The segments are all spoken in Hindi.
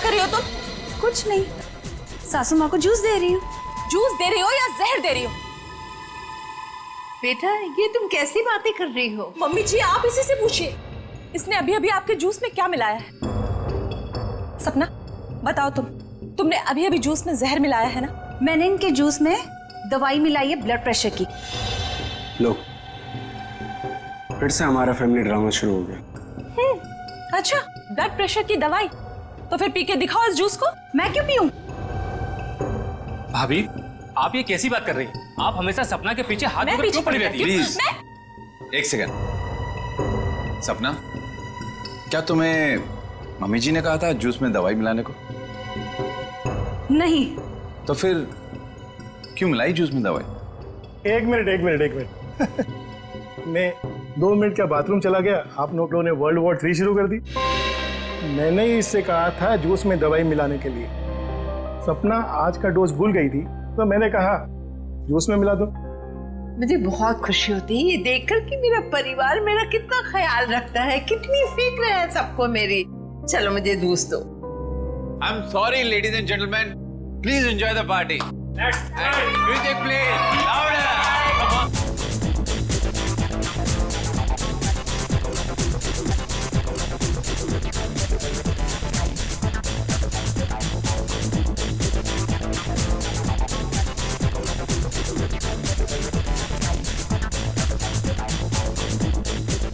कर रही हो तुम? कुछ नहीं, सासू माँ को जूस दे रही हूँ। जूस दे रही हो या जहर दे रही हो? बेटा ये तुम कैसी बातें कर रही हो? मम्मी जी आप इसी से पूछिए, इसने अभी अभी आपके जूस में क्या मिलाया है? सपना बताओ तुमने अभी अभी जूस में जहर मिलाया है ना? मैंने इनके जूस में दवाई मिलाई है ब्लड प्रेशर की। लो, फिर से हमारा फैमिली ड्रामा शुरू हो गया। अच्छा, ब्लड प्रेशर की दवाई? तो फिर पी के दिखाओ इस जूस को। मैं क्यों पीऊं? भाभी आप ये कैसी बात कर रही हैं? आप हमेशा सपना के पीछे हाथ मैं धोकर क्यों पड़ी पीछे रहती हैं? प्लीज एक सेकंड। सपना, क्या तुम्हें मम्मी जी ने कहा था जूस में दवाई मिलाने को? नहीं। तो फिर क्यों मिलाई जूस में दवाई? एक मिनट मैं 2 मिनट का बाथरूम चला गया, आप लोगों ने वर्ल्ड वॉर 3 शुरू कर दी। मैंने ही इससे कहा था जूस में दवाई मिलाने के लिए। सपना आज का डोज भूल गई थी तो मैंने कहा जूस में मिला दो। मुझे बहुत खुशी होती है ये देखकर कि मेरा परिवार मेरा कितना ख्याल रखता है, कितनी फिक्र है सबको मेरी। चलो मुझे जूस दो। I am sorry ladies and gentleman, please enjoy the party. Music please louder.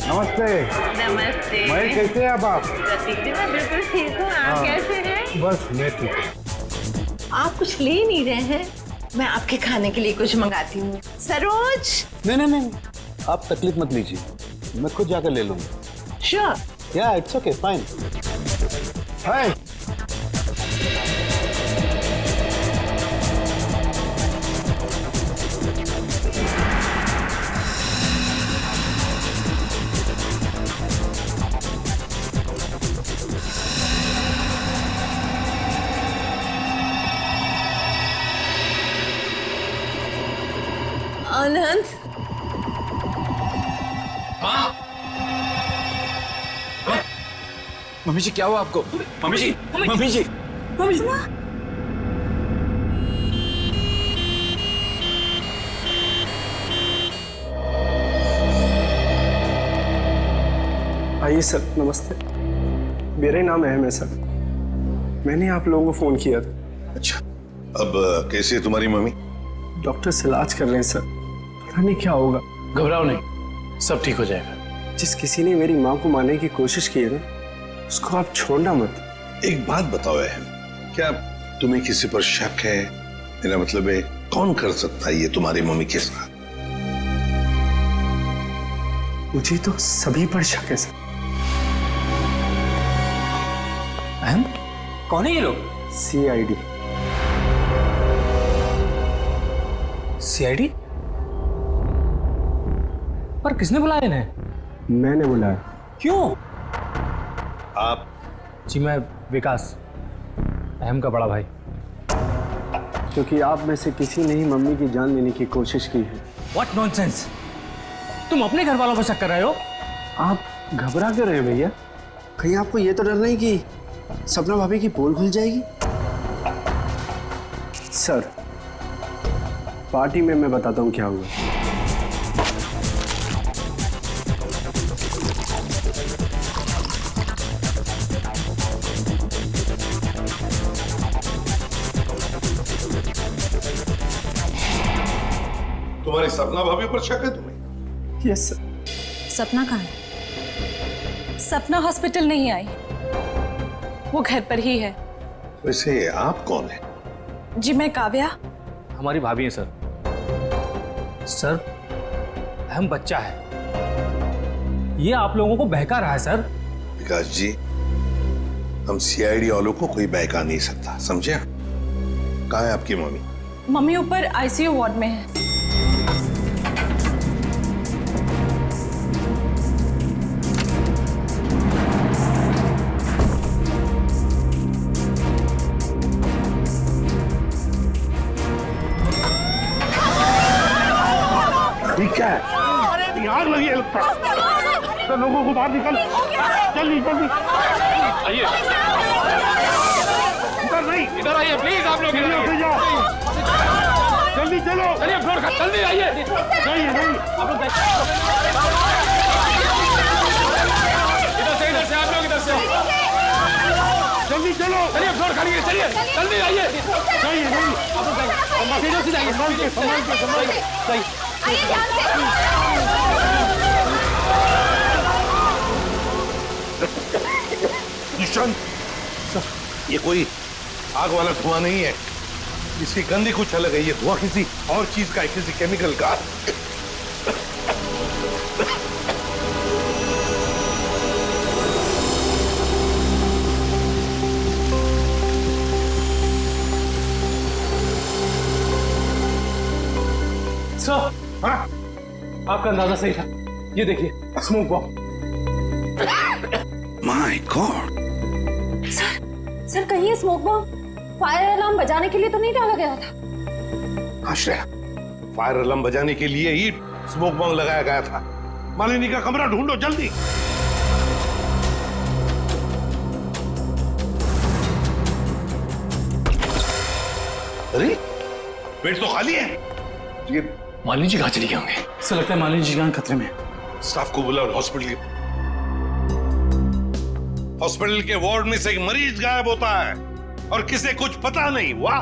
नमस्ते। नमस्ते। महेश, कैसे हैं आप? प्रतीक जी मैं बिल्कुल ठीक हूँ, आप कैसे हैं? बस मैं ठीक हूँ। आप कुछ ले नहीं रहे हैं? मैं आपके खाने के लिए कुछ मंगाती हूँ। सरोज। नहीं, आप तकलीफ मत लीजिए, मैं खुद जाकर ले लूंगा। Sure. Yeah it's okay, fine. Hi. Anand. Mummy ji क्या हुआ आपको? Mummy ji, mummy ji. आइए सर, नमस्ते। मेरा ही नाम अहम है सर, मैंने आप लोगों को फोन किया था। अच्छा, अब कैसी है तुम्हारी मम्मी? डॉक्टर से इलाज कर रहे हैं सर, पता नहीं क्या होगा। घबराओ नहीं, सब ठीक हो जाएगा। जिस किसी ने मेरी माँ को मारने की कोशिश की है ना, उसको आप छोड़ना मत। एक बात बताओ अहम, क्या तुम्हें किसी पर शक है? मेरा मतलब है कौन कर सकता है ये तुम्हारी मम्मी के साथ? मुझे तो सभी पर शक है सर। अहम, कौन है ये लोग? CID। CID? पर किसने बुलाया इन्हें? मैंने बुलाया। क्यों? आप? जी मैं विकास, अहम का बड़ा भाई। क्योंकि आप में से किसी ने ही मम्मी की जान लेने की कोशिश की है। What nonsense! तुम अपने घर वालों पर शक कर रहे हो? आप घबरा क्यों रहे हैं भैया? कहीं आपको ये तो डर नहीं कि सपना भाभी की पोल खुल जाएगी? सर, पार्टी में मैं बताता हूँ क्या हुआ। तुम्हारी सपना भाभी पर शक है तुम्हें? Yes sir. सपना कहाँ है? सपना हॉस्पिटल नहीं आई, वो घर पर ही है। वैसे आप कौन है? जी मैं काव्या। हमारी भाभी है सर। सर, अहम बच्चा है, ये आप लोगों को बहका रहा है सर। विकास जी, हम CID वालों को कोई बहका नहीं सकता, समझे? कहाँ है आपकी मम्मी? मम्मी ऊपर ICU वार्ड में है। ठीक है, आग लगी है लगता है। तो लोगों को बाहर निकल, जल्दी जल्दी। आइए। इधर नहीं, इधर आइए प्लीज, आप लोग इधर आइए। जल्दी चलो। चलिए फ्लोर का, जल्दी आइए। नहीं नहीं, आप लोग इधर से आप लोग इधर से। जल्दी चलो। चलिए फ्लोर खाली है, चलिए जल्दी आइए। नहीं नहीं, आप लोग जाइए, सीधे से जाइए। संभाल के। जाइए। ईशान, ये कोई आग वाला धुआं नहीं है, इसकी गंदी कुछ अलग है। ये धुआं किसी और चीज का है, किसी केमिकल का। सर, हाँ? आपका अंदाजा सही था। ये देखिए, smoke bomb. My God, sir कहीं ये स्मोक बॉम्ब फायर अलार्म बजाने के लिए तो नहीं डाला गया था? आश्रय, फायर अलार्म बजाने के लिए ही स्मोक बॉम्ब लगाया गया था। मालिनी का कमरा ढूंढो जल्दी। अरे बेड तो खाली है। ये मालिनी जी कहाँ चली गए होंगे? ऐसा लगता है मालिनी जी जान खतरे में। स्टाफ को बुलाओ हॉस्पिटल के वार्ड में से एक मरीज गायब होता है और किसे कुछ पता नहीं। वाह,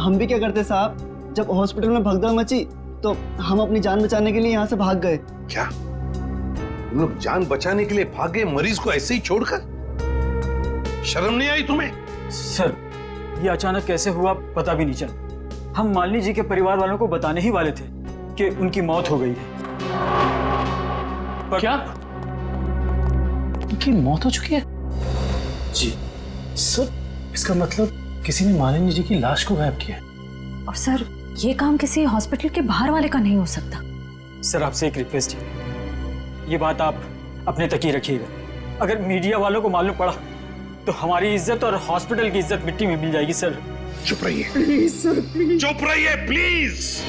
हम भी क्या करते साहब, जब हॉस्पिटल में भगदड़ मची तो हम अपनी जान बचाने के लिए यहाँ से भाग गए। क्या तुम लोग जान बचाने के लिए भागे, मरीज को ऐसे ही छोड़कर? शर्म नहीं आई तुम्हें? सर, ये अचानक कैसे हुआ पता भी नहीं चला। हम मालिनी जी के परिवार वालों को बताने ही वाले थे कि उनकी मौत हो गई है। क्या? उनकी मौत हो चुकी है? जी सर, इसका मतलब किसी ने मालिनी जी की लाश को गायब किया है। और सर, ये काम किसी हॉस्पिटल के बाहर वाले का नहीं हो सकता। सर, आपसे एक रिक्वेस्ट है, ये बात आप अपने तक ही रखिएगा। अगर मीडिया वालों को मालूम पड़ा तो हमारी इज्जत और हॉस्पिटल की इज्जत मिट्टी में मिल जाएगी। सर चुप रहिए प्लीज सर, प्लीज चुप रहिए प्लीज।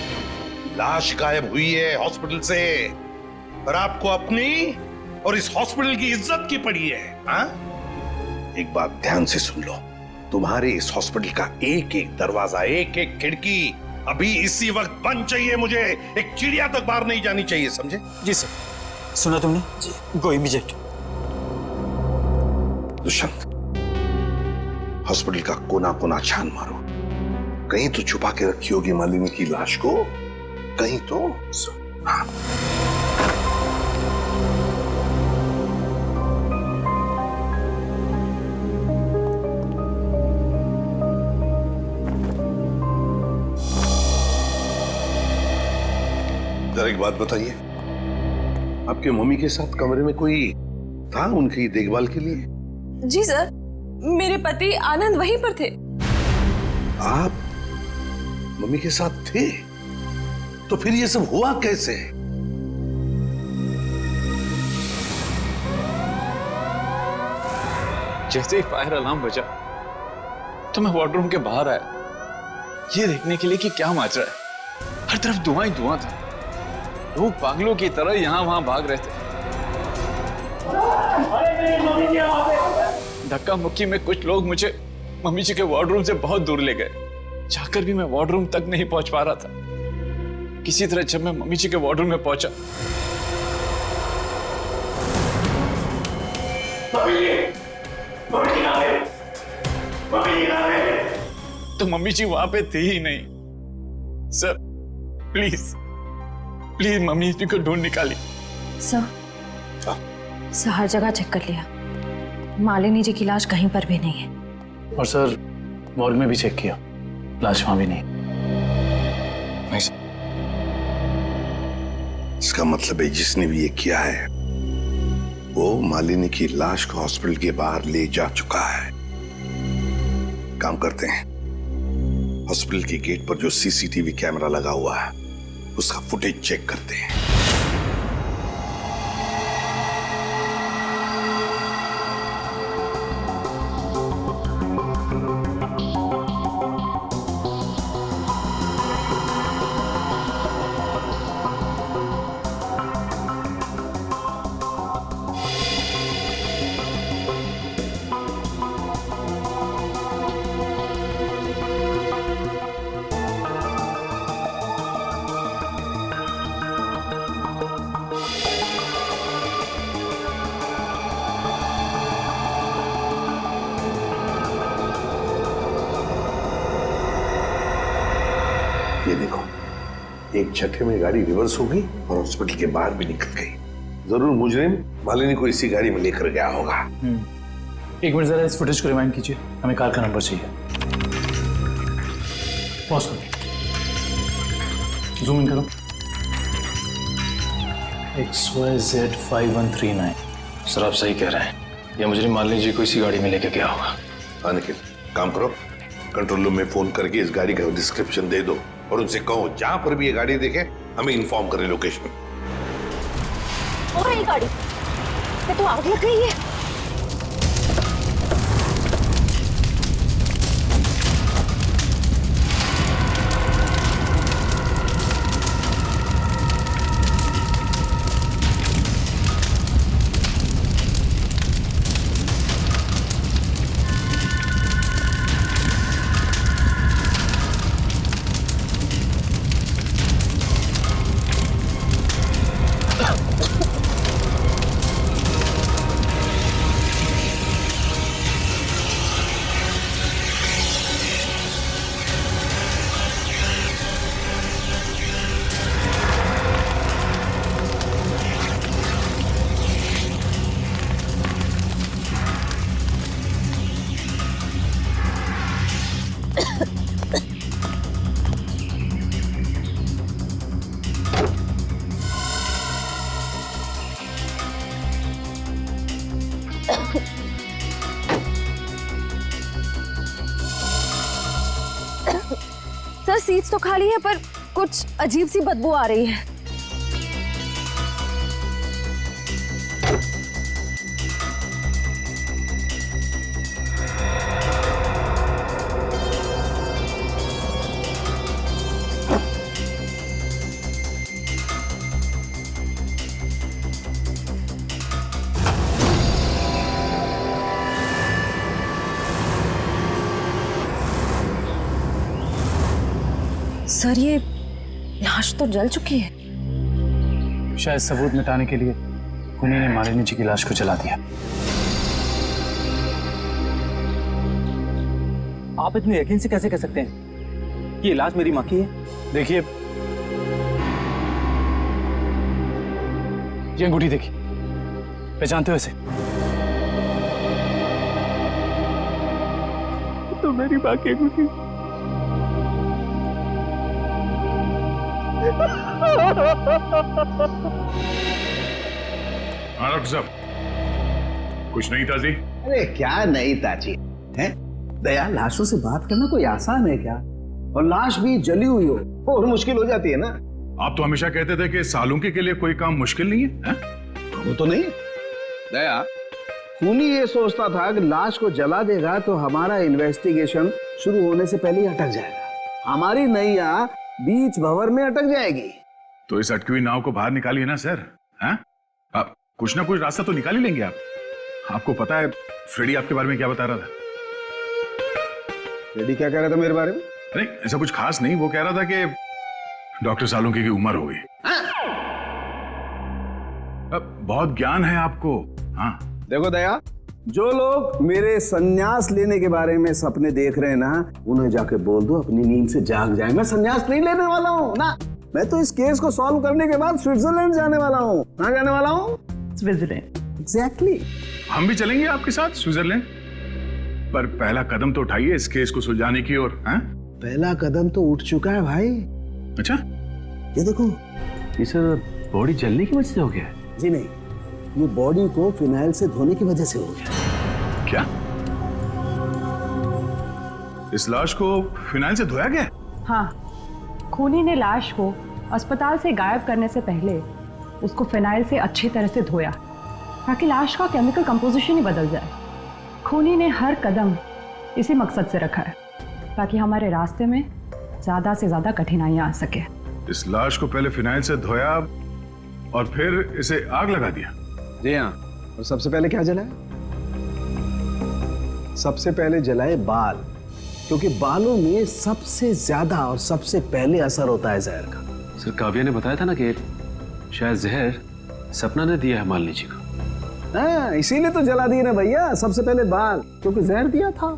लाश गायब हुई है हॉस्पिटल से और आपको अपनी और इस हॉस्पिटल की इज्जत की पड़ी है। हाँ? एक बात ध्यान से सुन लो, तुम्हारे इस हॉस्पिटल का एक एक दरवाजा, एक एक खिड़की अभी इसी वक्त बंद चाहिए। मुझे एक चिड़िया तक बाहर नहीं जानी चाहिए, समझे? जी सर। सुना तुमने? जी। गो इमीडिएट। दुष्यंत, हॉस्पिटल का कोना कोना छान मारो, कहीं तो छुपा के रखी होगी मालिनी की लाश को, कहीं तो। हाँ। जरा एक बात बताइए, आपके मम्मी के साथ कमरे में कोई था उनकी देखभाल के लिए? जी सर, मेरे पति आनंद वहीं पर थे। आप मम्मी के साथ थे? तो फिर ये सब हुआ कैसे? जैसे ही फायर अलार्म बजा तो मैं वार्डरूम के बाहर आया, ये देखने के लिए कि क्या माजरा है। हर तरफ धुआं ही धुआं था, लोग पागलों की तरह यहां वहां भाग रहे थे। धक्का मुक्की में कुछ लोग मुझे मम्मी जी के वार्डरूम से बहुत दूर ले गए। जाकर भी मैं वार्डरूम तक नहीं पहुंच पा रहा था। किसी तरह जब मैं मम्मी जी के वार्डरूम में पहुंचा तो मम्मी जी वहां पे थी ही नहीं। सर प्लीज प्लीज मम्मी जी को ढूंढ निकालिए। सर हर जगह चेक कर लिया, मालिनी जी की लाश कहीं पर भी नहीं है। और सर मॉर्ग में भी चेक किया, लाश वहां भी नहीं। इसका मतलब है जिसने भी ये किया है वो मालिनी की लाश को हॉस्पिटल के बाहर ले जा चुका है। काम करते हैं, हॉस्पिटल के गेट पर जो सीसीटीवी कैमरा लगा हुआ है उसका फुटेज चेक करते हैं। ये देखो, एक झटके में गाड़ी रिवर्स हो गई और हॉस्पिटल के बाहर भी निकल गई। जरूर मुजरिम मालिनी को इसी गाड़ी में लेकर गया होगा। एक मिनट जरा इस फुटेज को रिमाइंड कीजिए, हमें कार का नंबर चाहिए। पॉज करो, जूम इन करो। XYZ5139। सर आप सही कह रहे हैं, या मुजरिम मालिनी जी को इसी गाड़ी में लेके गया होगा। हाँ निखिल, काम करो, कंट्रोल रूम में फोन करके इस गाड़ी का डिस्क्रिप्शन दे दो और उनसे कहो जहां पर भी ये गाड़ी देखे हमें इन्फॉर्म करें लोकेशन। और ये गाड़ी ये तो आग लग गई है। सर सीट्स तो खाली है पर कुछ अजीब सी बदबू आ रही है। सर ये लाश तो जल चुकी है। शायद सबूत मिटाने के लिए खूनी ने मालिनी जी की लाश को जला दिया। आप इतने यकीन से कैसे कह सकते हैं कि ये लाश मेरी माँ की है? देखिए, ये अंगूठी देखिए, पहचानते हो इसे? तो मेरी माँ की अंगूठी। हाँ डॉक्टर साहब, कुछ नहीं ताजी? अरे क्या नहीं ताजी है? दया, लाशों से बात करना कोई आसान है क्या? और लाश भी जली हुई हो और मुश्किल हो जाती है ना। आप तो हमेशा कहते थे कि सालुंकी के लिए कोई काम मुश्किल नहीं है, वो तो नहीं दया, खूनी ये सोचता था कि लाश को जला देगा तो हमारा इन्वेस्टिगेशन शुरू होने से पहले ही अटक जाएगा, हमारी नैया बीच भंवर में अटक जाएगी। तो इस अटकी हुई नाव को बाहर निकालिए ना सर। हैं? आप कुछ ना कुछ रास्ता तो निकाल ही लेंगे आप। आपको पता है फ्रेडी आपके बारे में क्या बता रहा था? फ्रेडी क्या कह रहा था मेरे बारे में? नहीं, ऐसा कुछ खास नहीं। वो कह रहा था कि डॉक्टर सालुंकी की उम्र हो गई। अब बहुत ज्ञान है आपको। हाँ देखो दया, जो लोग मेरे संन्यास लेने के बारे में सपने देख रहे हैं ना, उन्हें जाके बोल दो अपनी नींद से जाग जाए। मैं संन्यास नहीं लेने वाला हूँ ना, मैं तो इस केस को सॉल्व करने के बाद स्विट्जरलैंड जाने वाला हूँ। कहाँ जाने वाला हूँ? स्विट्जरलैंड। एग्जैक्टली। हम भी चलेंगे आपके साथ स्विट्जरलैंड, पर पहला कदम तो उठाइए इस केस को सुलझाने की ओर। पहला कदम तो उठ चुका है भाई। अच्छा, ये देखो, ये सर बॉडी जलने की वजह से हो गया है? जी नहीं, ये बॉडी को फिनाइल से धोने की वजह से हो गया। क्या इस लाश को फिनाइल से धोया गया? हाँ, खूनी ने लाश को अस्पताल से गायब करने से पहले उसको फिनाइल से अच्छी तरह से धोया ताकि लाश का केमिकल कंपोजिशन ही बदल जाए। खूनी ने हर कदम इसी मकसद से रखा है ताकि हमारे रास्ते में ज्यादा से ज्यादा कठिनाइयां आ सके। इस लाश को पहले फिनाइल से धोया और फिर इसे आग लगा दिया? जी हाँ, और सबसे पहले क्या जलाए? सबसे पहले जलाए बाल, क्योंकि बालों में सबसे ज्यादा और सबसे पहले असर होता है जहर का। सर काव्या ने बताया था ना कि शायद जहर सपना ने दिया है मालिनी जी को। हाँ, इसीलिए तो जला दिए ना भैया, सबसे पहले बाल, क्योंकि जहर दिया था।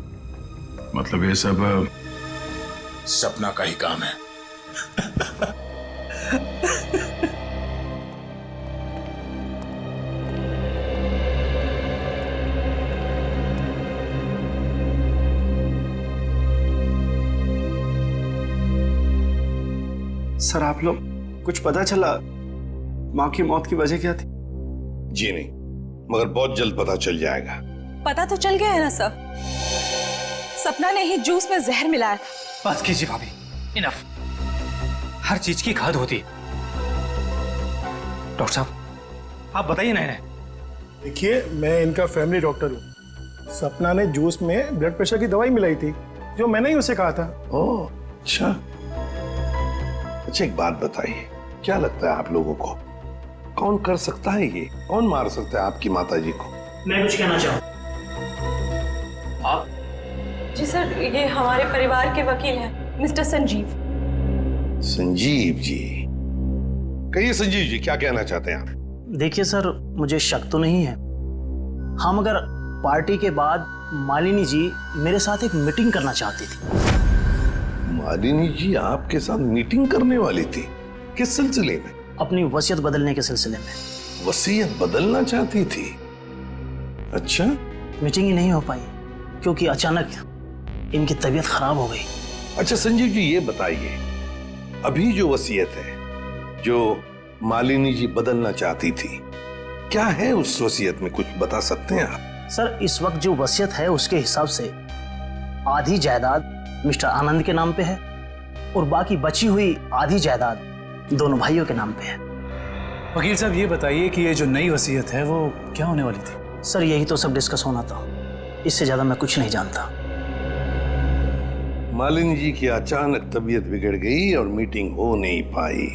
मतलब ये सब सपना का ही काम है? सर आप लोग कुछ पता चला माँ की मौत की वजह क्या थी? जी नहीं, मगर बहुत जल्द पता चल जाएगा। पता तो चल गया है ना सर, सपना ने ही जूस में जहर मिलाया था। बस कीजिए भाभी, इनफ। हर चीज की खाद होती है। डॉक्टर साहब आप बताइए ना इन्हें। देखिए, मैं इनका फैमिली डॉक्टर हूँ। सपना ने जूस में ब्लड प्रेशर की दवाई मिलाई थी, जो मैंने ही उसे कहा था। ओह अच्छा। अच्छा एक बात बताइए, क्या लगता है आप लोगों को कौन कर सकता है ये? कौन मार सकता है आपकी माता जी को? मैं कुछ कहना चाहूँ। आप? जी सर, ये हमारे परिवार के वकील हैं, मिस्टर संजीव। संजीव जी, कहिए संजीव जी, क्या कहना चाहते हैं आप? देखिए सर, मुझे शक तो नहीं है। हाँ, मगर पार्टी के बाद मालिनी जी मेरे साथ एक मीटिंग करना चाहती थी। मालिनी जी आपके साथ मीटिंग करने वाली थी? किस सिलसिले में? अपनी वसीयत बदलने के सिलसिले में। वसीयत बदलना चाहती थी? अच्छा। मीटिंग ही नहीं हो पाई क्योंकि अचानक इनकी तबीयत खराब हो गई। अच्छा संजीव जी, ये बताइए, अभी जो वसीयत है जो मालिनी जी बदलना चाहती थी, क्या है उस वसीयत में? कुछ बता सकते हैं आप? सर, इस वक्त जो वसीयत है उसके हिसाब से आधी जायदाद मिस्टर आनंद के नाम पे है और बाकी बची हुई आधी जायदाद दोनों भाइयों के नाम पे है। वकील साहब ये बताइए कि ये जो नई वसीयत है वो क्या होने वाली थी? सर, यही तो सब डिस्कस होना था, इससे ज्यादा मैं कुछ नहीं जानता। मालिनी जी की अचानक तबीयत बिगड़ गई और मीटिंग हो नहीं पाई।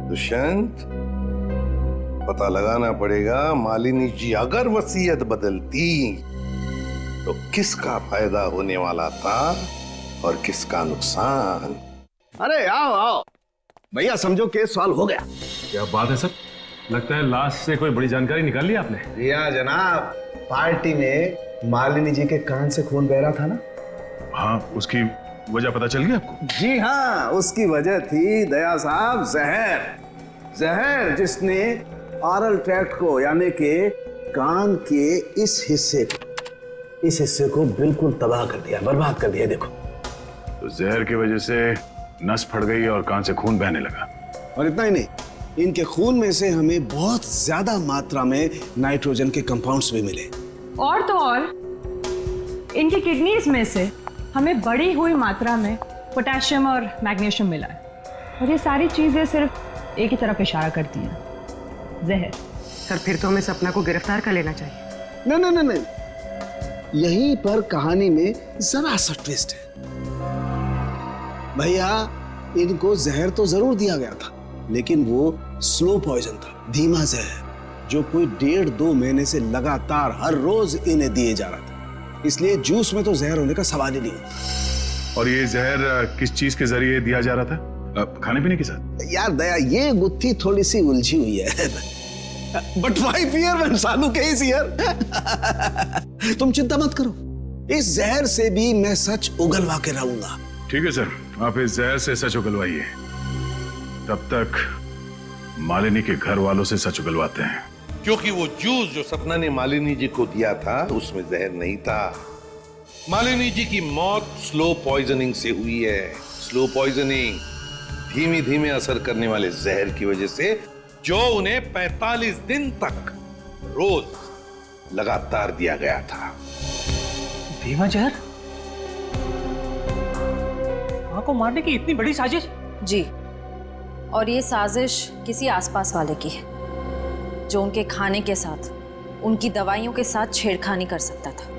दुष्यंत, पता लगाना पड़ेगा मालिनी जी अगर वसीयत बदलती तो किसका फायदा होने वाला था और किसका नुकसान। अरे आओ आओ भैया, समझो केस सॉल्व हो गया। क्या बात है सर, लगता है लाश से कोई बड़ी जानकारी निकाल ली आपने। रिया जनाब, पार्टी में मालिनी जी के कान से खून बह रहा था ना। हाँ, उसकी वजह पता चल गई आपको? जी हाँ, उसकी वजह थी दया साहब जहर। जहर जिसने ऑरल ट्रैक्ट को यानी कि कान के इस हिस्से को बिल्कुल तबाह कर दिया, बर्बाद कर दिया। देखो, तो जहर की वजह से नस फट गई और कान से खून बहने लगा। और इतना ही नहीं, इनके खून में से हमें बहुत ज्यादा मात्रा में नाइट्रोजन के कंपाउंड्स भी मिले। और तो और इनकी किडनीज में से हमें बढ़ी हुई मात्रा में पोटेशियम और मैग्नीशियम मिला है। और ये सारी चीजें सिर्फ एक ही तरफ इशारा करती हैं, जहर। सर, फिर तो हमें सपना को गिरफ्तार कर लेना चाहिए। नहीं, यहीं पर कहानी में जरा सा ट्विस्ट है। भैया, इनको जहर तो जरूर दिया गया था, लेकिन वो स्लो पॉइजन था, धीमा जहर, जो कोई 1.5-2 महीने से लगातार हर रोज इन्हें दिए जा रहा था। इसलिए जूस में तो जहर होने का सवाल ही नहीं होता। और ये जहर किस चीज के जरिए दिया जा रहा था? खाने पीने के साथ? यार दया, ये गुत्थी थोड़ी सी उलझी हुई है। बट वाई फियर व्हेन सालू के इज हियर? तुम चिंता मत करो, इस जहर से भी मैं सच उगलवा के रहूंगा। ठीक है सर, आप इस जहर से सच उगलवाइए, तब तक मालिनी के घर वालों से सच उगलवाते हैं। क्योंकि वो जूस जो सपना ने मालिनी जी को दिया था उसमें जहर नहीं था। मालिनी जी की मौत स्लो पॉइजनिंग से हुई है। स्लो पॉइजनिंग, धीमे धीमे असर करने वाले जहर की वजह से, जो उन्हें 45 दिन तक रोज लगातार दिया गया था। धीमा जहर? मां को मारने की इतनी बड़ी साजिश? जी, और ये साजिश किसी आसपास वाले की है, जो उनके खाने के साथ, उनकी दवाइयों के साथ छेड़खानी कर सकता था।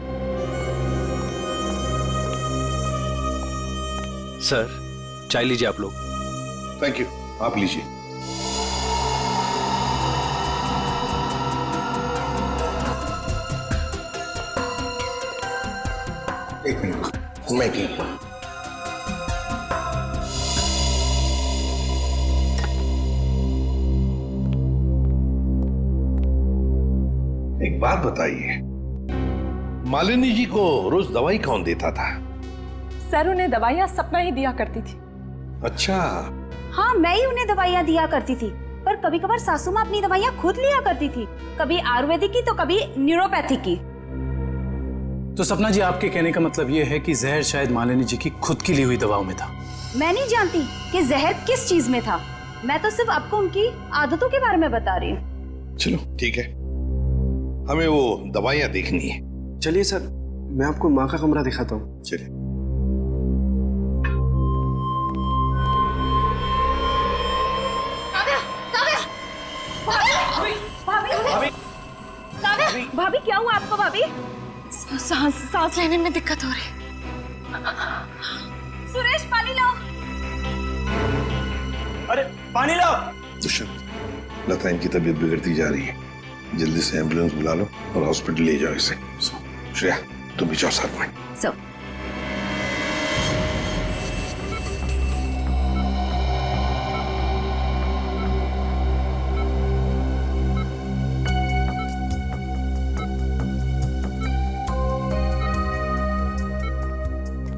सर, चाय लीजिए आप लोग। थैंक यू, आप लीजिए। एक मिनट, मैं ठीक हूं। एक बात बताइए, मालिनी जी को रोज दवाई कौन देता था? सर, उन्हें दवाइयां सपना ही दिया करती थी। अच्छा, हाँ, मैं ही उन्हें दवाइयाँ दिया करती थी, पर कभी कभार सासू माँ अपनी दवाइयाँ खुद लिया करती थी, कभी आयुर्वेदिक की तो कभी न्यूरोपैथिक की। तो सपना जी, आपके कहने का मतलब ये है कि जहर शायद मालिनी जी की खुद की ली हुई दवाओं में था? मैं नहीं जानती कि जहर किस चीज में था, मैं तो सिर्फ आपको उनकी आदतों के बारे में बता रही हूँ। चलो ठीक है, हमें वो दवाइयाँ देखनी है। चलिए सर, मैं आपको माँ का कमरा दिखाता हूँ। चलिए। भाभी क्या हुआ आपको? भाभी सांस लेने में दिक्कत हो रही। सुरेश, पानी लाओ। अरे पानी लाओ। दुष्यंत, लता इनकी तबीयत बिगड़ती जा रही है, जल्दी से एम्बुलेंस बुला लो और हॉस्पिटल ले जाओ इसे। श्रेया, तुम भी जाओ साथ में।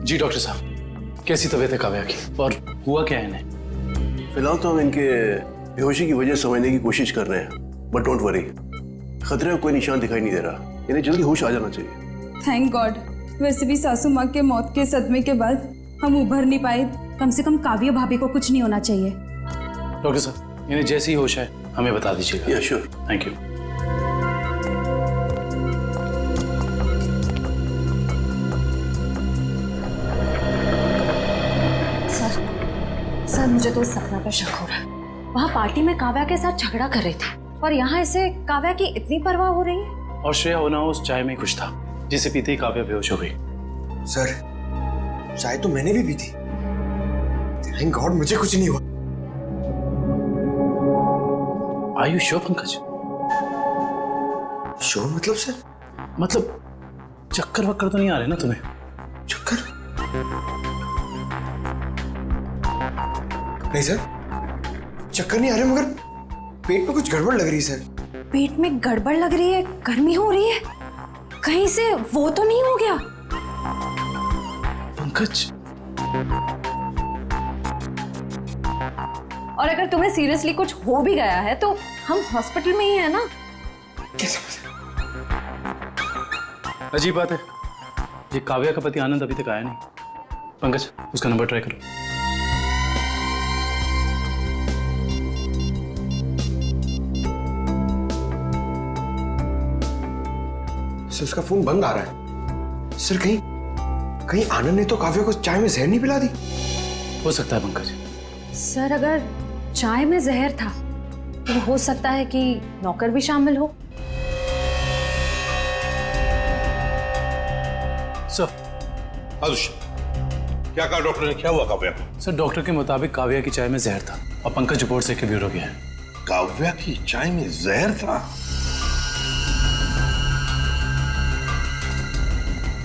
जी डॉक्टर साहब, कैसी तबीयत है काव्या की और हुआ क्या है इन्हें? फिलहाल तो हम इनके बेहोशी की वजह समझने की कोशिश कर रहे हैं, बट डोंट वरी, खतरे का कोई निशान दिखाई नहीं दे रहा, इन्हें जल्दी होश आ जाना चाहिए। Thank God. वैसे भी सासू माँ के मौत के सदमे के बाद हम उभर नहीं पाए। कम से कम काव्या भाभी को कुछ नहीं होना चाहिए। डॉक्टर साहब, इन्हें जैसी होश है हमें बता दीजिएगा। या श्योर, थैंक यू। सर, मुझे तो सपना पर शक हो रहा है। वहाँ पार्टी में काव्या के साथ झगड़ा कर रही थी और यहाँ इसे काव्या की इतनी परवाह हो रही है। और श्रेया होना उस चाय में कुछ था जिसे पीते ही काव्या बेहोश हो गई। सर, चाय तो मैंने भी पी थी। थैंक गॉड मुझे कुछ नहीं हुआ। Are you sure Pankaj? Sure मतलब सर? मतलब चक्कर वक्कर तो नहीं आ रहे ना तुम्हें? चक्कर? नहीं सर, चक्कर नहीं आ रहे, मगर पेट में कुछ गड़बड़ लग रही है सर। पेट में गड़बड़ लग रही है, गर्मी हो रही है, कहीं से वो तो नहीं हो गया? पंकज, और अगर तुम्हें सीरियसली कुछ हो भी गया है तो हम हॉस्पिटल में ही है ना। अजीब बात है, ये काव्या का पति आनंद अभी तक आया नहीं। पंकज, उसका नंबर ट्राई करो। सर, उसका फोन बंद आ रहा है। सर, कहीं आनंद ने तो काव्या को चाय में जहर नहीं पिला दी? हो सकता है पंकज। सर, अगर चाय में जहर था तो हो सकता है कि नौकर भी शामिल हो। सर, क्या कहा डॉक्टर ने? क्या हुआ काव्या को? सर, डॉक्टर के मुताबिक काव्या की चाय में जहर था और पंकज रिपोर्ट से ब्यूरो गया है। काव्या की चाय में जहर था?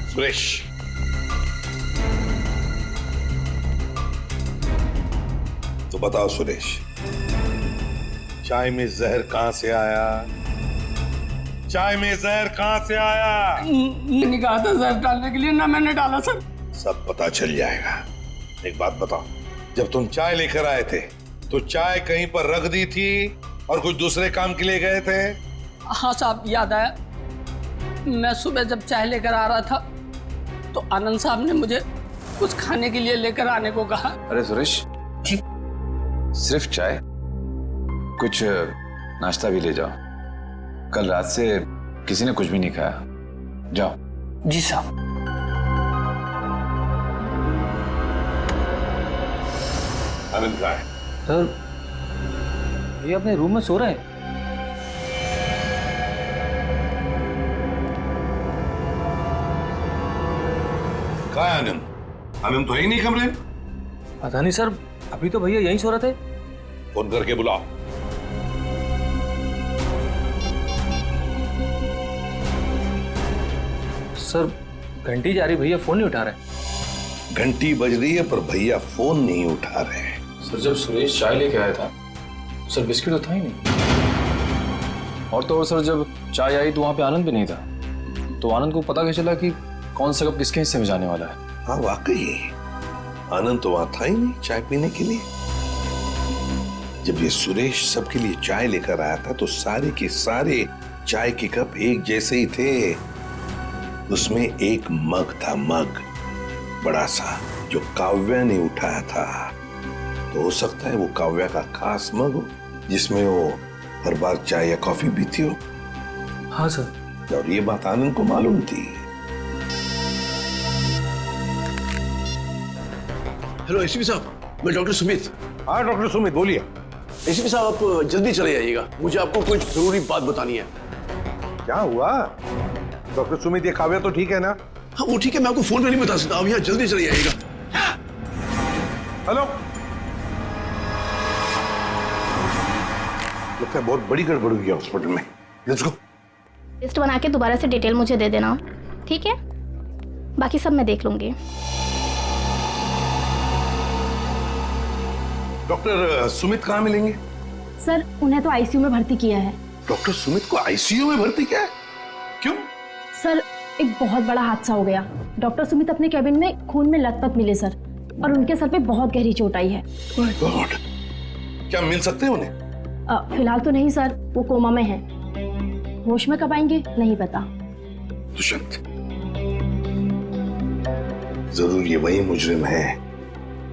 सुरेश, तो बताओ सुरेश, चाय में जहर कहां से आया? चाय में जहर कहां से आया? मैंने कहा था जहर डालने के लिए, ना मैंने डाला सर। सब पता चल जाएगा। एक बात बताओ, जब तुम चाय लेकर आए थे तो चाय कहीं पर रख दी थी और कुछ दूसरे काम के लिए गए थे? हाँ साहब, याद आया। मैं सुबह जब चाय लेकर आ रहा था तो आनंद साहब ने मुझे कुछ खाने के लिए लेकर आने को कहा। अरे सुरेश, सिर्फ चाय? कुछ नाश्ता भी ले जाओ, कल रात से किसी ने कुछ भी नहीं खाया। जाओ। जी साहब। आनंद कहाँ है? सर, ये अपने रूम में सो रहे हैं। कहाँ है आनंद? आनंद तो है ही नहीं कमरे में। पता नहीं सर, अभी तो भैया यहीं सो रहे थे। फोन करके बुलाओ। सर, घंटी जा रही, भैया फोन नहीं उठा रहे। घंटी बज रही है पर भैया फोन नहीं उठा रहे हैं। सर, जब सुरेश चाय लेके आया था सर, बिस्किट तो था ही नहीं। और तो और सर, जब चाय आई तो वहां पे आनंद भी नहीं था, तो आनंद को पता कैसे चला कि कौन सा कप किसके हिस्से में जाने वाला है? हाँ वाकई, आनंद तो वहां था ही नहीं चाय पीने के लिए। जब ये सुरेश सबके लिए चाय लेकर आया था तो सारे के सारे चाय के कप एक जैसे ही थे। उसमें एक मग था, मग बड़ा सा, जो काव्या ने उठाया था। तो हो सकता है वो काव्या का खास मग हो जिसमें वो हर बार चाय या कॉफी पीती हो। हाँ सर। और ये बात आनंद को मालूम थी। हेलो एसीपी साहब, मैं डॉक्टर सुमित। हाँ डॉक्टर सुमित, बोलिए। एसीपी साहब, आप जल्दी चले आइएगा, मुझे आपको कुछ जरूरी बात बतानी है। क्या हुआ डॉक्टर सुमित? ये काव्या तो ठीक है ना? हाँ वो ठीक है, मैं आपको फोन पे नहीं बता सकता, आप यहाँ जल्दी चले आइएगा। हेलो, लगता है बहुत बड़ी गड़बड़ हुई है हॉस्पिटल में। Let's go. लिस्ट बना के दोबारा से डिटेल मुझे दे देना, ठीक है? बाकी सब मैं देख लूंगी। डॉक्टर सुमित कहाँ मिलेंगे? सर उन्हें तो आईसीयू में भर्ती किया है। डॉक्टर सुमित को आईसीयू में भर्ती किया है? क्यों? सर एक बहुत बड़ा हादसा हो गया। डॉक्टर सुमित अपने कैबिन में खून में लथपथ मिले सर, और उनके सर पे बहुत गहरी चोट आई है। माय गॉड, क्या मिल सकते हैं उन्हें? फिलहाल तो नहीं सर, वो कोमा में है। होश में कब आएंगे नहीं पता। दुष्यंत, जरूर ये वही मुजरिम है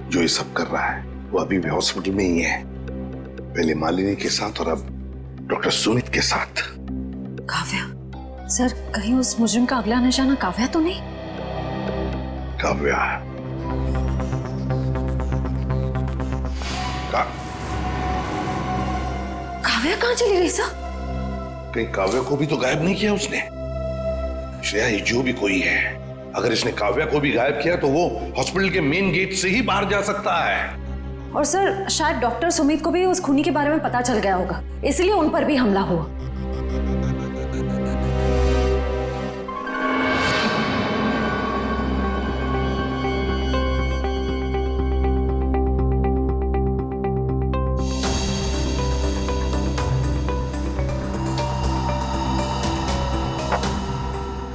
जो ये सब कर रहा है। वो अभी भी हॉस्पिटल में ही है, पहले मालिनी के साथ और अब डॉक्टर सुमित के साथ। काव्या सर, कहीं उस मुजरिम का अगला निशाना काव्या तो नहीं? काव्या काव्या कहाँ चली गई सर? कहीं काव्या को भी तो गायब नहीं किया उसने? श्रेया, ये जो भी कोई है, अगर इसने काव्या को भी गायब किया तो वो हॉस्पिटल के मेन गेट से ही बाहर जा सकता है। और सर शायद डॉक्टर सुमित को भी उस खूनी के बारे में पता चल गया होगा, इसलिए उन पर भी हमला हुआ।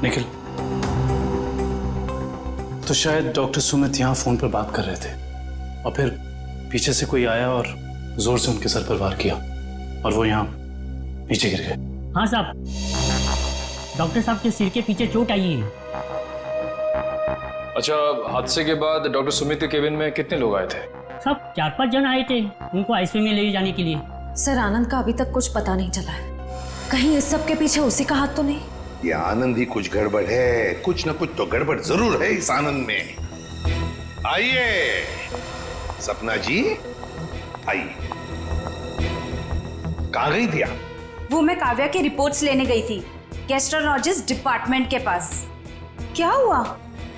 निखिल, तो शायद डॉक्टर सुमित यहाँ फोन पर बात कर रहे थे और फिर पीछे से कोई आया और जोर से उनके सर पर वार किया और वो यहाँ नीचे गिर गए। हाँ साहब, डॉक्टर साहब के सिर के पीछे चोट आई है। अच्छा, हादसे के बाद डॉक्टर सुमित के केबिन में कितने लोग आए थे? सब 4-5 जन आए थे उनको आईसीयू में ले जाने के लिए। सर आनंद का अभी तक कुछ पता नहीं चला है, कहीं इस सब के पीछे उसी का हाथ तो नहीं? ये आनंद ही कुछ गड़बड़ है, कुछ ना कुछ तो गड़बड़ जरूर है इस आनंद में। आइए सपना जी, आइए। कहाँ गई थी आप? वो मैं काव्या की रिपोर्ट्स लेने गई थी गैस्ट्रोलॉजिस्ट डिपार्टमेंट के पास। क्या हुआ?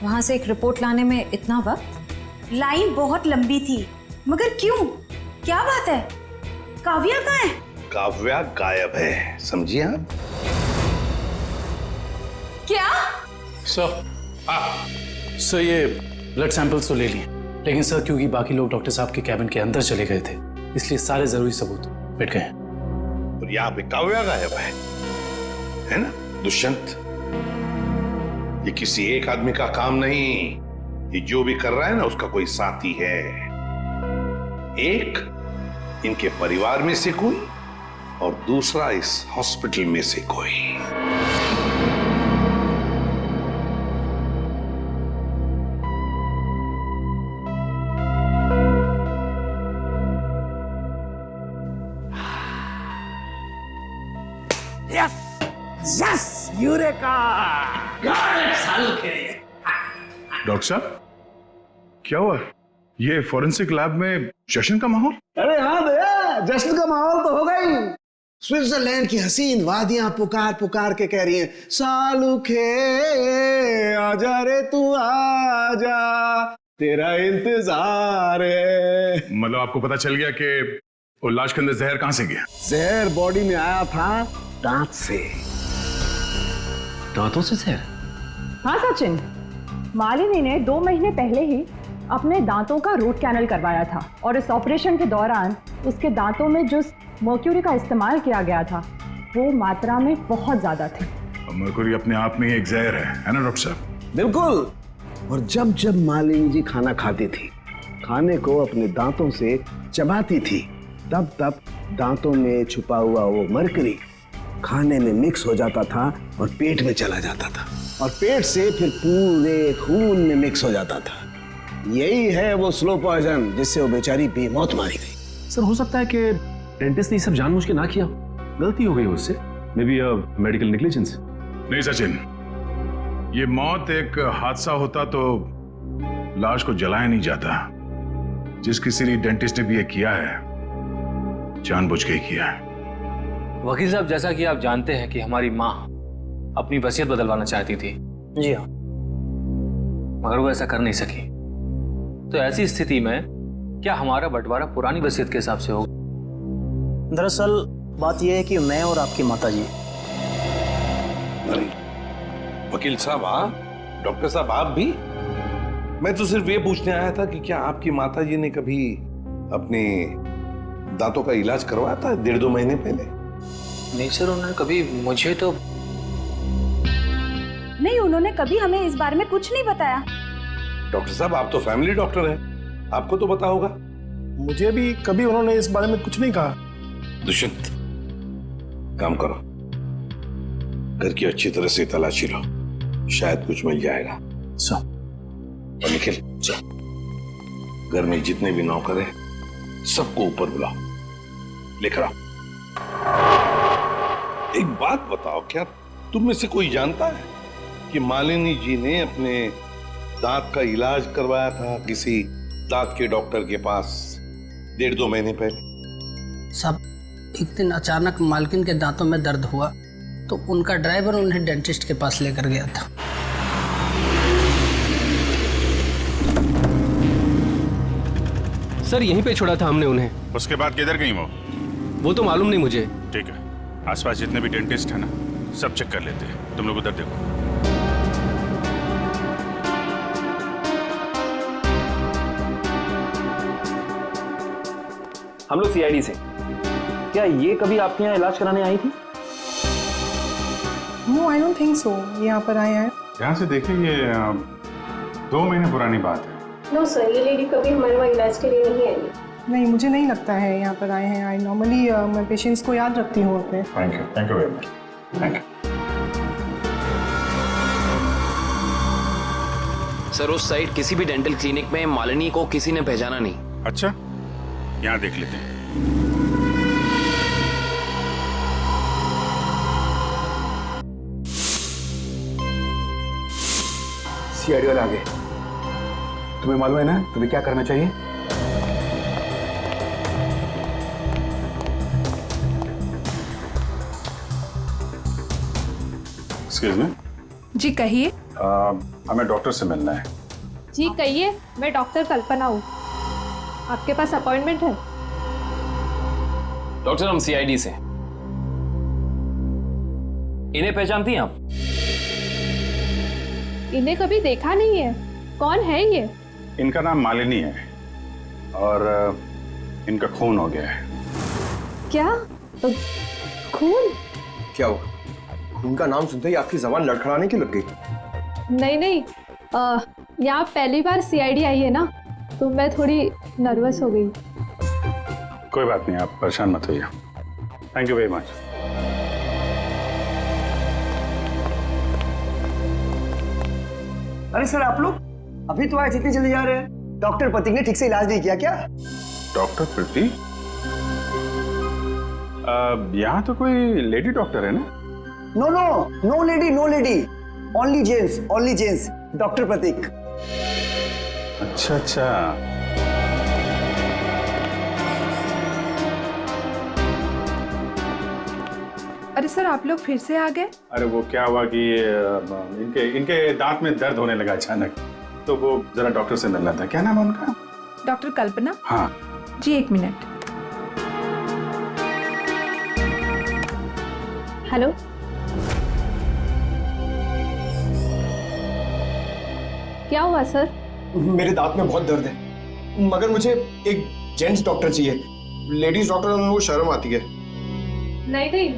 वहां से एक रिपोर्ट लाने में इतना वक्त? लाइन बहुत लंबी थी, मगर क्यों? क्या बात है? काव्या कहाँ है? काव्या गायब है, समझिए आप? क्या? सर ये ब्लड सैंपल्स तो ले लिए, लेकिन सर क्योंकि बाकी लोग डॉक्टर साहब के कैबिन के अंदर चले गए थे, इसलिए सारे जरूरी सबूत मिट गए। और यहाँ पे काव्या गायब है ना दुष्यंत? ये किसी एक आदमी का काम नहीं, ये जो भी कर रहा है ना उसका कोई साथी है। एक इनके परिवार में से कोई और दूसरा इस हॉस्पिटल में से कोई। Yes, eureka! डॉक्टर साहब, क्या हुआ? ये फॉरेंसिक लैब में जश्न का माहौल? अरे हाँ भैया, जश्न का माहौल तो हो गई। स्विट्जरलैंड की हसीन वादियां पुकार पुकार के कह रही हैं, सालुखे आजा रे तू आजा, तेरा इंतजार है। मतलब आपको पता चल गया कि वो लाश के अंदर जहर कहां से गया? जहर बॉडी में आया था दांत से। दांतों से जहर? हाँ सचिन, मालिनी ने 2 महीने पहले ही अपने दांतों का रूट कैनल करवाया था और इस ऑपरेशन के दौरान उसके दांतों में जो मर्क्यूरी का इस्तेमाल किया गया था वो मात्रा में बहुत ज्यादा थी। मर्क्यूरी अपने आप में एक जहर है ना डॉक्टर साहब? बिल्कुल। और जब जब मालिनी जी खाना खाती थी खाने को अपने दांतों से चबाती थी, तब तब दांतों में छुपा हुआ वो मरकरी खाने में मिक्स हो जाता था और पेट में चला जाता था, और पेट से फिर पूरे खून में मिक्स हो जाता था। यही है वो स्लो पॉइजन जिससे वो बेचारी बेमौत मारी गई। सर, हो सकता है कि डेंटिस्ट ने ये सब जानबूझ के ना किया, गलती हो गई उससे, मे बी मेडिकल नेग्लिजेंस। नहीं सचिन, ये मौत एक हादसा होता तो लाश को जलाया नहीं जाता। जिस किसी लिए डेंटिस्ट ने भी ये किया है, जानबूझ के ही किया है। वकील साहब, जैसा कि आप जानते हैं कि हमारी माँ अपनी वसीयत बदलवाना चाहती थी। जी हाँ। मगर वो ऐसा कर नहीं सकी। तो ऐसी स्थिति में क्या हमारा बंटवारा पुरानी वसीयत के हिसाब से होगा? दरअसल बात यह है कि मैं और आपकी माताजी। अरे वकील साहब आप, डॉक्टर साहब आप भी? मैं तो सिर्फ ये पूछने आया था कि क्या आपकी माताजी ने कभी अपने दांतों का इलाज करवाया था 1.5-2 महीने पहले? नहीं सर, उन्होंने कभी मुझे तो नहीं, उन्होंने कभी हमें इस बारे में कुछ नहीं बताया। डॉक्टर साहब आप तो फैमिली डॉक्टर हैं, आपको तो पता होगा। मुझे भी कभी उन्होंने इस बारे में कुछ नहीं कहा। दुष्यंत, काम करो, घर की अच्छी तरह से तलाशी लो, शायद कुछ मिल जाएगा। और निखिल, घर में जितने भी नौकर हैं सबको ऊपर बुलाओ, लेकर आओ। एक बात बताओ, क्या तुम में से कोई जानता है कि मालिनी जी ने अपने दांत का इलाज करवाया था किसी दांत के डॉक्टर के पास 1.5-2 महीने पहले? सब एक दिन अचानक मालकिन के दांतों में दर्द हुआ तो उनका ड्राइवर उन्हें डेंटिस्ट के पास लेकर गया था। सर, यहीं पे छोड़ा था हमने उन्हें। उसके बाद किधर गई वो तो मालूम नहीं मुझे। ठीक है, आसपास जितने भी डेंटिस्ट है ना, सब चेक कर लेते हैं। तुम लोग उधर देखो। हम लोग सीआईडी से। क्या ये कभी आपके यहाँ इलाज कराने आई थी? No, I don't think so. यहाँ पर आए हैं। यहाँ से देखिए, ये 2 महीने पुरानी बात है। नो सर, ये लेडी कभी हमारे वहाँ इलाज के लिए नहीं आई। नहीं, मुझे नहीं लगता है यहाँ पर आए हैं। आई नॉर्मली मैं पेशेंट्स को याद रखती हूँ अपने। Thank you very much. Thank you sir, उस साइड किसी भी डेंटल क्लिनिक में मालिनी को किसी ने पहचाना नहीं। अच्छा, यहाँ देख लेते हैं। सीआईडी वाले आ गए। तुम्हें मालूम है ना तुम्हें क्या करना चाहिए? Excuse me. जी कहिए। हमें डॉक्टर से मिलना है। जी कहिए, मैं डॉक्टर कल्पना हूँ। आपके पास अपॉइंटमेंट है? डॉक्टर, हम सीआईडी से। इन्हें पहचानती हैं आप? इन्हें कभी देखा नहीं है। कौन है ये? इनका नाम मालिनी है और इनका खून हो गया है। क्या? खून? क्या हुआ? खून का नाम सुनते ही आपकी जबान लड़खड़ाने क्यों लग गई? नहीं नहीं, यहाँ पहली बार सीआईडी आई है ना, तो मैं थोड़ी नर्वस हो गई। कोई बात नहीं, आप परेशान मत होइए। Thank you very much. अरे सर, आप लोग अभी तो आज इतनी जल्दी जा रहे हैं? डॉक्टर प्रतीक ने ठीक से इलाज नहीं किया क्या? डॉक्टर प्रतीक? यहाँ तो कोई लेडी डॉक्टर है ना? No no, no lady, no lady, only gents, only gents. Doctor Prateek. अच्छा अच्छा। अरे सर, आप लोग फिर से आ गए? अरे वो क्या हुआ कि इनके दांत में दर्द होने लगा अचानक, तो वो जरा डॉक्टर से मिलना था। क्या नाम है उनका? डॉक्टर कल्पना। हाँ जी, 1 मिनट। हेलो। क्या हुआ सर? मेरे दांत में बहुत दर्द है, मगर मुझे एक जेंट्स डॉक्टर चाहिए। लेडीज डॉक्टर में वो शर्म आती है। नहीं नहीं,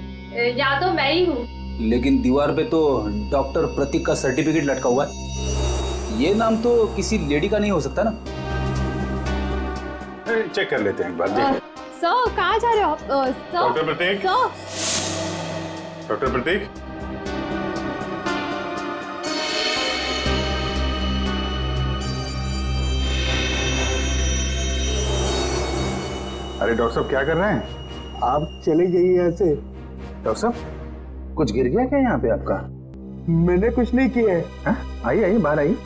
या तो मैं ही हूँ। लेकिन दीवार पे तो डॉक्टर प्रतीक का सर्टिफिकेट लटका हुआ है। ये नाम तो किसी लेडी का नहीं हो सकता ना? चेक कर लेते हैं एक बार। सर कहाँ जा रहे हो आप? डॉक्टर प्रतीक। डॉक्टर प्रतीक, अरे डॉक्टर साहब क्या कर रहे हैं? आप चले जाइए यहाँ से। डॉक्टर साहब कुछ गिर गया क्या यहाँ पे आपका? मैंने कुछ नहीं किया है। आइए आइए, बाहर आइए,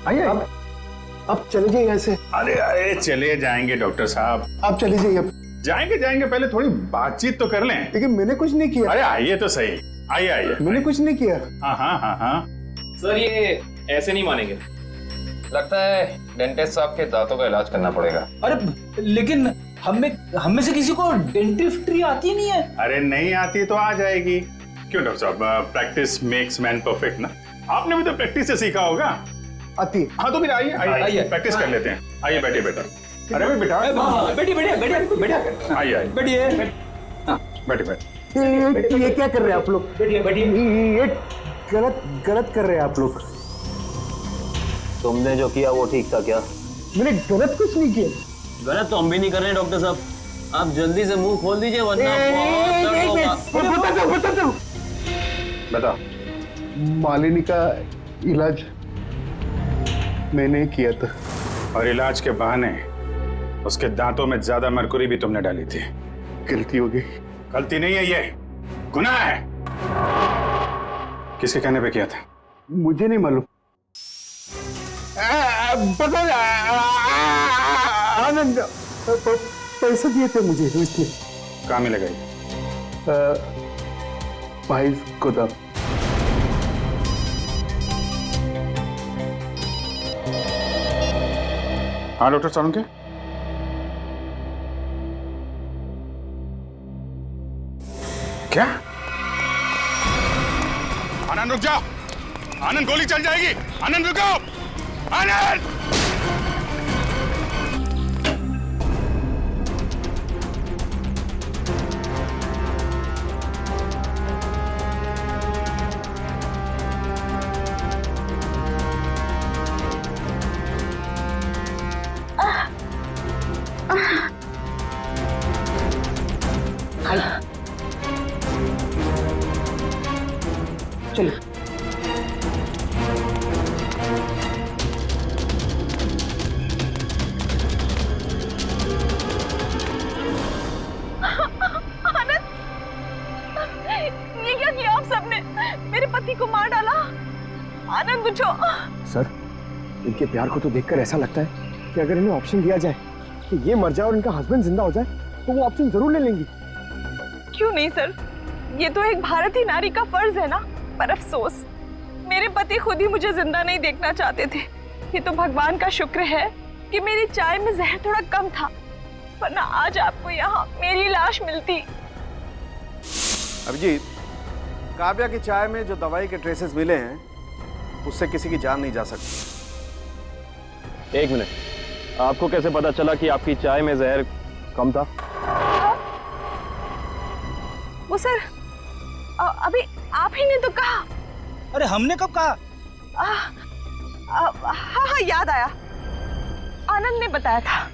आइए। अब चले जाइए यहाँ से। अरे अरे चले जाएंगे डॉक्टर साहब, आप चले जाइए। अब जाएंगे, पहले थोड़ी बातचीत तो कर लें। लेकिन मैंने कुछ नहीं किया। अरे आइए तो सही, आइए। मैंने कुछ नहीं किया। हाँ। सर ये ऐसे नहीं मानेंगे, लगता है डेंटिस्ट साहब के दांतों का इलाज करना पड़ेगा। अरे लेकिन हम में से किसी को डेंटिस्ट्री आती नहीं है। अरे नहीं आती तो आ जाएगी। क्यों डॉक्टर साहब, प्रैक्टिस मेक्स मैन परफेक्ट ना। आपने भी तो प्रैक्टिस से सीखा होगा। आती। हाँ तो फिर आइए प्रैक्टिस कर लेते हैं। आइए बैठिए बेटा। अरे भाई बेटा, आइए बैठिए। बैठिए। ये क्या कर रहे हैं आप लोग? ये गलत कर रहे हैं आप लोग। तुमने जो किया वो ठीक था क्या? मैंने गलत कुछ नहीं किया। गलत तो हम भी नहीं कर रहे हैं डॉक्टर साहब, आप जल्दी से मुंह खोल दीजिए वरना बता। मालिनी का इलाज मैंने किया था। और इलाज के बहाने उसके दांतों में ज्यादा मरकुरी भी तुमने डाली थी। गलती हो गई। गलती नहीं है, ये गुनाह है। किसके कहने पे किया था? मुझे नहीं मालूम। पता आनंद पैसे दिए थे मुझे इसलिए। कहाँ मिलेगा ये? भाई को था। हाँ डॉक्टर सालुंके, क्या? आनंद रुक जाओ, आनंद गोली चल जाएगी। आनंद रुको, आनंद। चलिए। ये क्या किया आप सबने? मेरे पति को मार डाला। आनंद उठो। सर, इनके प्यार को तो देखकर ऐसा लगता है कि अगर इन्हें ऑप्शन दिया जाए कि ये मर जाए और इनका हस्बैंड जिंदा हो जाए तो वो ऑप्शन जरूर ले लेंगी। क्यों नहीं सर, ये तो एक भारतीय नारी का फर्ज है ना। पर अफसोस मेरे पति खुद ही मुझे जिंदा नहीं देखना चाहते थे। ये तो भगवान का शुक्र है कि मेरी चाय में जहर थोड़ा कम था, वरना आज आपको यहाँ मेरी लाश मिलती। अभिजीत, काव्या की चाय में जो दवाई के ट्रेसेस मिले हैं उससे किसी की जान नहीं जा सकती। एक मिनट, आपको कैसे पता चला कि आपकी चाय में जहर कम था? वो सर अभी आप ही ने तो कहा। अरे हमने कब कहा? हाँ याद आया, आनंद ने बताया था।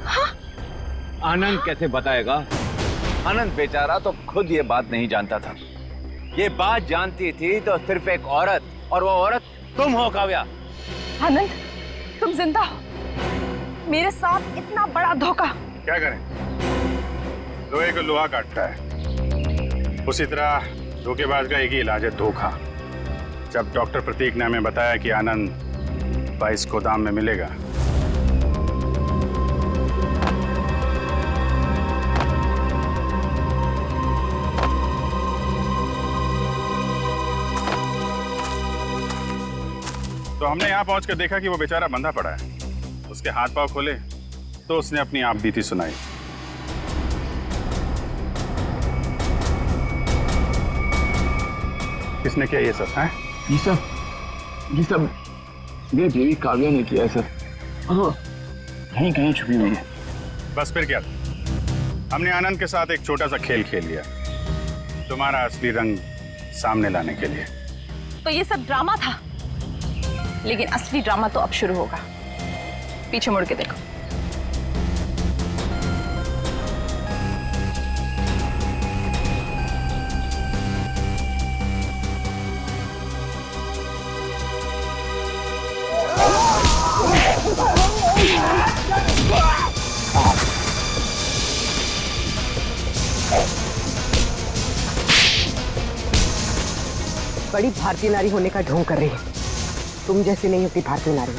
हाँ? आनंद कैसे बताएगा? आनंद बेचारा तो खुद ये बात नहीं जानता था। ये बात जानती थी तो सिर्फ एक औरत, और वो औरत तुम हो काव्या। आनंद, तुम जिंदा हो। मेरे साथ इतना बड़ा धोखा। क्या करें, लोहे को लोहा काटता है, उसी तरह धोखेबाज का एक ही इलाज है, धोखा। जब डॉक्टर प्रतीक ने हमें बताया कि आनंद 22 गोदाम में मिलेगा, तो हमने यहाँ पहुंचकर देखा कि वो बेचारा बंधा पड़ा है। उसके हाथ पांव खोले तो उसने अपनी आप बीती सुनाई। किसने किया ये सब? है ये सब मेरी बीवी काव्या ने किया है सर। हाँ, कहीं कहीं छुपी हुई है। बस फिर क्या, हमने आनंद के साथ एक छोटा सा खेल खेल लिया, तुम्हारा असली रंग सामने लाने के लिए। तो ये सब ड्रामा था, लेकिन असली ड्रामा तो अब शुरू होगा। पीछे मुड़ के देखो। बड़ी भारतीय नारी होने का ढोंग कर रही है। तुम जैसी नहीं होती भारतीय नारी।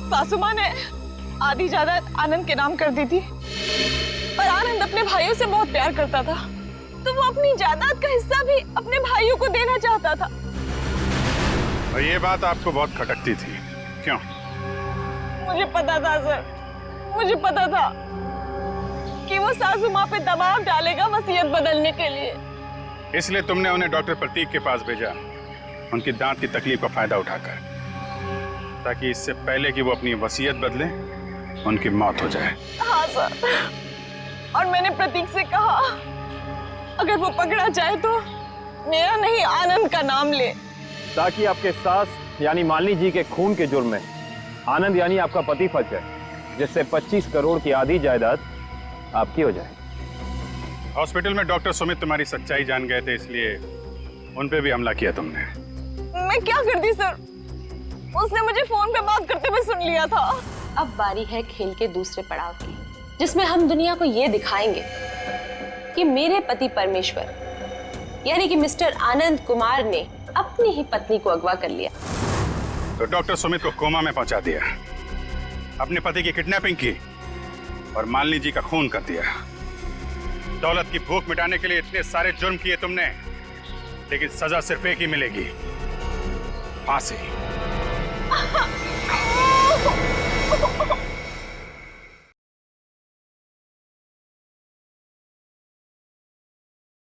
सासू माँ ने आधी जायदाद आनंद के नाम कर दी थी, पर आनंद अपने भाइयों से बहुत प्यार करता था, तो वो अपनी जायदाद का हिस्सा भी अपने भाइयों को देना चाहता था। और ये बात आपको बहुत खटकती थी, क्यों? मुझे पता था सर, मुझे पता था कि वो सासू माँ पे दबाव डालेगा वसीयत बदलने के लिए। इसलिए तुमने उन्हें डॉक्टर प्रतीक के पास भेजा, उनकी दांत की तकलीफ का फायदा उठाकर, ताकि इससे पहले कि वो अपनी वसीयत बदले उनकी मौत हो जाए। हाँ सर, और मैंने प्रतीक से कहा अगर वो पकड़ा जाए तो मेरा नहीं आनंद का नाम ले, ताकि आपके सास यानी मालिनी जी के खून के जुर्म में आनंद यानी आपका पति फंस जाए, जिससे 25 करोड़ की आधी जायदाद आपकी हो जाए। हॉस्पिटल में डॉक्टर सुमित तुम्हारी सच्चाई जान गए थे, इसलिए उन पे भी हमला किया तुमने। मैं क्या करती सर, उसने मुझे फोन पे बात करते हुए सुन लिया था। अब बारी है खेल के दूसरे पड़ाव की, जिसमें हम दुनिया को ये दिखाएंगे कि मेरे पति परमेश्वर यानी कि मिस्टर आनंद कुमार ने अपनी ही पत्नी को अगवा कर लिया। तो डॉक्टर सुमित को कोमा में पहुंचा दिया, अपने पति की किडनैपिंग की और मालिनी जी का खून कर दिया। दौलत की भूख मिटाने के लिए इतने सारे जुर्म किए तुमने, लेकिन सजा सिर्फ एक ही मिलेगी, फांसी।